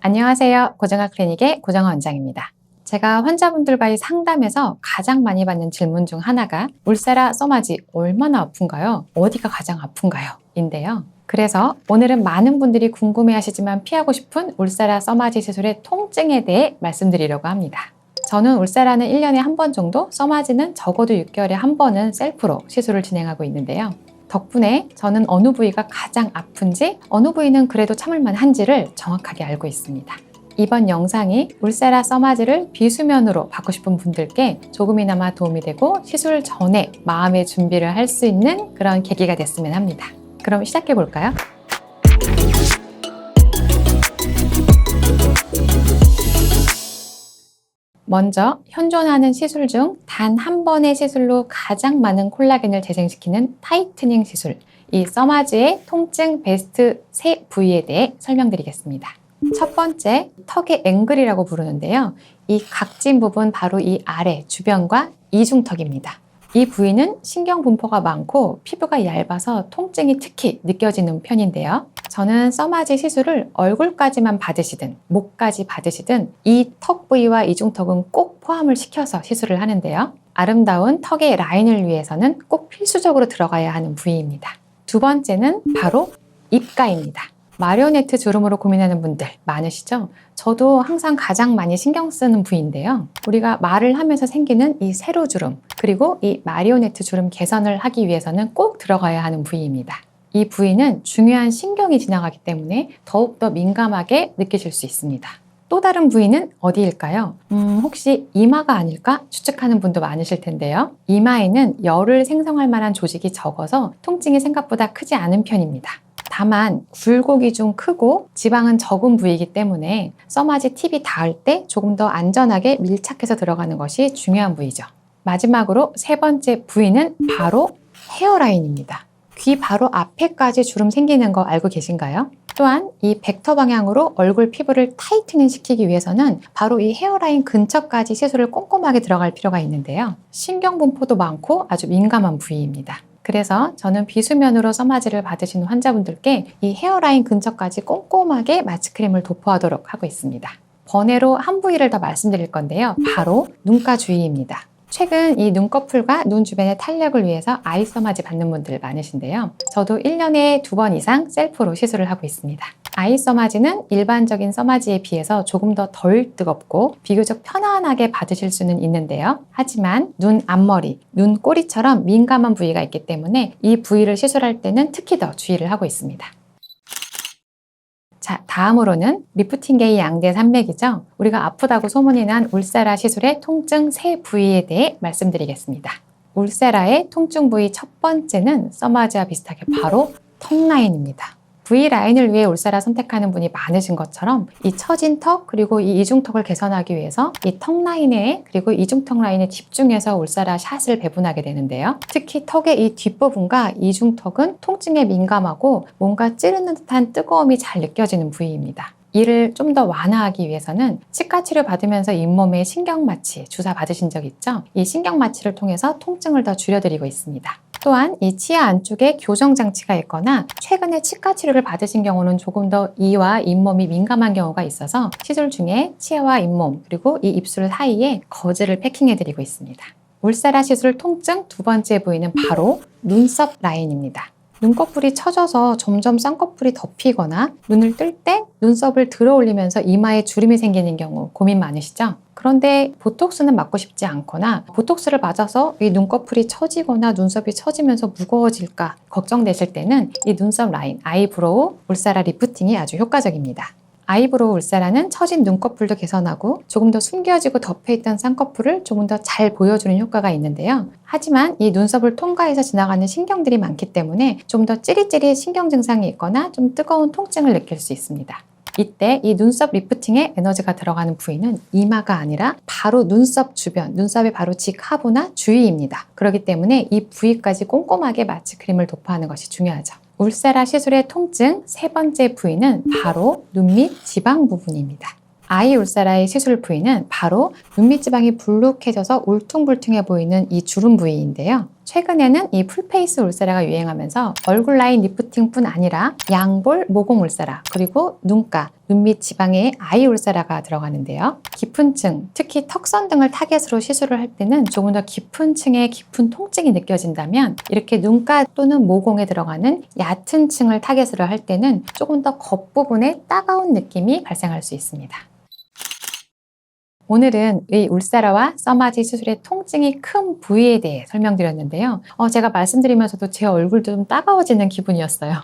안녕하세요. 고정아 클리닉의 고정아 원장입니다. 제가 환자분들과의 상담에서 가장 많이 받는 질문 중 하나가 울세라 써마지 얼마나 아픈가요? 어디가 가장 아픈가요? 인데요. 그래서 오늘은 많은 분들이 궁금해하시지만 피하고 싶은 울세라 써마지 시술의 통증에 대해 말씀드리려고 합니다. 저는 울세라는 1년에 한 번 정도, 써마지는 적어도 6개월에 한 번은 셀프로 시술을 진행하고 있는데요. 덕분에 저는 어느 부위가 가장 아픈지, 어느 부위는 그래도 참을만 한지를 정확하게 알고 있습니다. 이번 영상이 울세라 써마지를 비수면으로 받고 싶은 분들께 조금이나마 도움이 되고 시술 전에 마음의 준비를 할 수 있는 그런 계기가 됐으면 합니다. 그럼 시작해 볼까요? 먼저 현존하는 시술 중 단 한 번의 시술로 가장 많은 콜라겐을 재생시키는 타이트닝 시술, 이 써마지의 통증 베스트 3 부위에 대해 설명드리겠습니다. 첫 번째, 턱의 앵글이라고 부르는데요. 이 각진 부분 바로 이 아래 주변과 이중턱입니다. 이 부위는 신경 분포가 많고 피부가 얇아서 통증이 특히 느껴지는 편인데요. 저는 써마지 시술을 얼굴까지만 받으시든 목까지 받으시든 이 턱 부위와 이중턱은 꼭 포함을 시켜서 시술을 하는데요. 아름다운 턱의 라인을 위해서는 꼭 필수적으로 들어가야 하는 부위입니다. 두 번째는 바로 입가입니다. 마리오네트 주름으로 고민하는 분들 많으시죠? 저도 항상 가장 많이 신경 쓰는 부위인데요. 우리가 말을 하면서 생기는 이 세로주름, 그리고 이 마리오네트 주름 개선을 하기 위해서는 꼭 들어가야 하는 부위입니다. 이 부위는 중요한 신경이 지나가기 때문에 더욱더 민감하게 느끼실 수 있습니다. 또 다른 부위는 어디일까요? 혹시 이마가 아닐까 추측하는 분도 많으실 텐데요. 이마에는 열을 생성할 만한 조직이 적어서 통증이 생각보다 크지 않은 편입니다. 다만 굴곡이 좀 크고 지방은 적은 부위이기 때문에 써마지 팁이 닿을 때 조금 더 안전하게 밀착해서 들어가는 것이 중요한 부위죠. 마지막으로 세 번째 부위는 바로 헤어라인입니다. 귀 바로 앞에까지 주름 생기는 거 알고 계신가요? 또한 이 벡터 방향으로 얼굴 피부를 타이트닝 시키기 위해서는 바로 이 헤어라인 근처까지 시술을 꼼꼼하게 들어갈 필요가 있는데요. 신경 분포도 많고 아주 민감한 부위입니다. 그래서 저는 비수면으로 써마지를 받으시는 환자분들께 이 헤어라인 근처까지 꼼꼼하게 마취크림을 도포하도록 하고 있습니다. 번외로 한 부위를 더 말씀드릴 건데요. 바로 눈가 주위입니다. 최근 이 눈꺼풀과 눈 주변의 탄력을 위해서 아이 써마지 받는 분들 많으신데요. 저도 1년에 2번 이상 셀프로 시술을 하고 있습니다. 아이 써마지는 일반적인 써마지에 비해서 조금 더 덜 뜨겁고 비교적 편안하게 받으실 수는 있는데요. 하지만 눈 앞머리, 눈 꼬리처럼 민감한 부위가 있기 때문에 이 부위를 시술할 때는 특히 더 주의를 하고 있습니다. 자, 다음으로는 리프팅 게이 양대 산맥이죠. 우리가 아프다고 소문이 난 울세라 시술의 통증 3 부위에 대해 말씀드리겠습니다. 울세라의 통증 부위 첫 번째는 써마지와 비슷하게 바로 턱 라인입니다. V 라인을 위해 울세라 선택하는 분이 많으신 것처럼 이 처진 턱 그리고 이 이중턱을 개선하기 위해서 이 턱 라인에 그리고 이중턱 라인에 집중해서 울세라 샷을 배분하게 되는데요. 특히 턱의 이 뒷부분과 이중턱은 통증에 민감하고 뭔가 찌르는 듯한 뜨거움이 잘 느껴지는 부위입니다. 이를 좀 더 완화하기 위해서는 치과 치료 받으면서 잇몸에 신경마취 주사 받으신 적 있죠? 이 신경마취를 통해서 통증을 더 줄여드리고 있습니다. 또한 이 치아 안쪽에 교정장치가 있거나 최근에 치과 치료를 받으신 경우는 조금 더 이와 잇몸이 민감한 경우가 있어서 시술 중에 치아와 잇몸 그리고 이 입술 사이에 거즈를 패킹해드리고 있습니다. 울세라 시술 통증 두 번째 부위는 바로 눈썹 라인입니다. 눈꺼풀이 처져서 점점 쌍꺼풀이 덮이거나 눈을 뜰 때 눈썹을 들어 올리면서 이마에 주름이 생기는 경우 고민 많으시죠? 그런데 보톡스는 맞고 싶지 않거나 보톡스를 맞아서 이 눈꺼풀이 처지거나 눈썹이 처지면서 무거워질까 걱정되실 때는 이 눈썹 라인, 아이브로우 울세라 리프팅이 아주 효과적입니다. 아이브로우 울세라는 처진 눈꺼풀도 개선하고 조금 더 숨겨지고 덮여있던 쌍꺼풀을 조금 더 잘 보여주는 효과가 있는데요. 하지만 이 눈썹을 통과해서 지나가는 신경들이 많기 때문에 좀 더 찌릿찌릿 신경 증상이 있거나 좀 뜨거운 통증을 느낄 수 있습니다. 이때 이 눈썹 리프팅에 에너지가 들어가는 부위는 이마가 아니라 바로 눈썹 주변, 눈썹의 바로 직하부나 주위입니다. 그렇기 때문에 이 부위까지 꼼꼼하게 마취크림을 도포하는 것이 중요하죠. 울세라 시술의 통증 세 번째 부위는 바로 눈 밑 지방 부분입니다. 아이 울세라의 시술 부위는 바로 눈 밑 지방이 불룩해져서 울퉁불퉁해 보이는 이 주름 부위인데요. 최근에는 이 풀페이스 울세라가 유행하면서 얼굴 라인 리프팅뿐 아니라 양볼, 모공 울세라, 그리고 눈가, 눈 밑 지방에 아이 울세라가 들어가는데요. 깊은 층, 특히 턱선 등을 타겟으로 시술을 할 때는 조금 더 깊은 층의 깊은 통증이 느껴진다면 이렇게 눈가 또는 모공에 들어가는 얕은 층을 타겟으로 할 때는 조금 더 겉부분에 따가운 느낌이 발생할 수 있습니다. 오늘은 이 울세라와 써마지 시술의 통증이 큰 부위에 대해 설명드렸는데요. 제가 말씀드리면서도 제 얼굴도 좀 따가워지는 기분이었어요.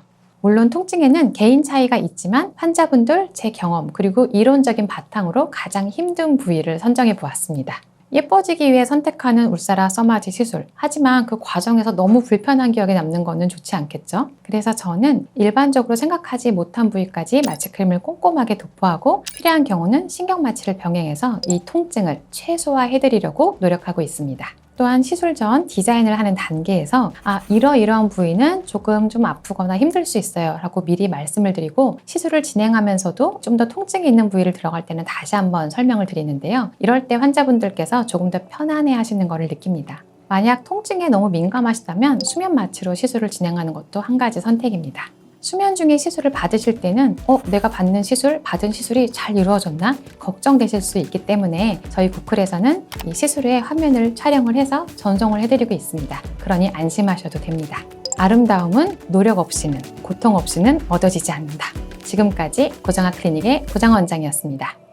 물론 통증에는 개인 차이가 있지만 환자분들, 제 경험, 그리고 이론적인 바탕으로 가장 힘든 부위를 선정해 보았습니다. 예뻐지기 위해 선택하는 울세라 써마지 시술. 하지만 그 과정에서 너무 불편한 기억이 남는 거는 좋지 않겠죠? 그래서 저는 일반적으로 생각하지 못한 부위까지 마취크림을 꼼꼼하게 도포하고 필요한 경우는 신경마취를 병행해서 이 통증을 최소화해드리려고 노력하고 있습니다. 또한 시술 전 디자인을 하는 단계에서 이러이러한 부위는 조금 좀 아프거나 힘들 수 있어요 라고 미리 말씀을 드리고 시술을 진행하면서도 좀 더 통증이 있는 부위를 들어갈 때는 다시 한번 설명을 드리는데요. 이럴 때 환자분들께서 조금 더 편안해 하시는 것을 느낍니다. 만약 통증에 너무 민감하시다면 수면 마취로 시술을 진행하는 것도 한 가지 선택입니다. 수면 중에 시술을 받으실 때는 내가 받은 시술이 잘 이루어졌나? 걱정되실 수 있기 때문에 저희 구클에서는 이 시술의 화면을 촬영을 해서 전송을 해드리고 있습니다. 그러니 안심하셔도 됩니다. 아름다움은 노력 없이는, 고통 없이는 얻어지지 않는다. 지금까지 고정아 클리닉의 고정아 원장이었습니다.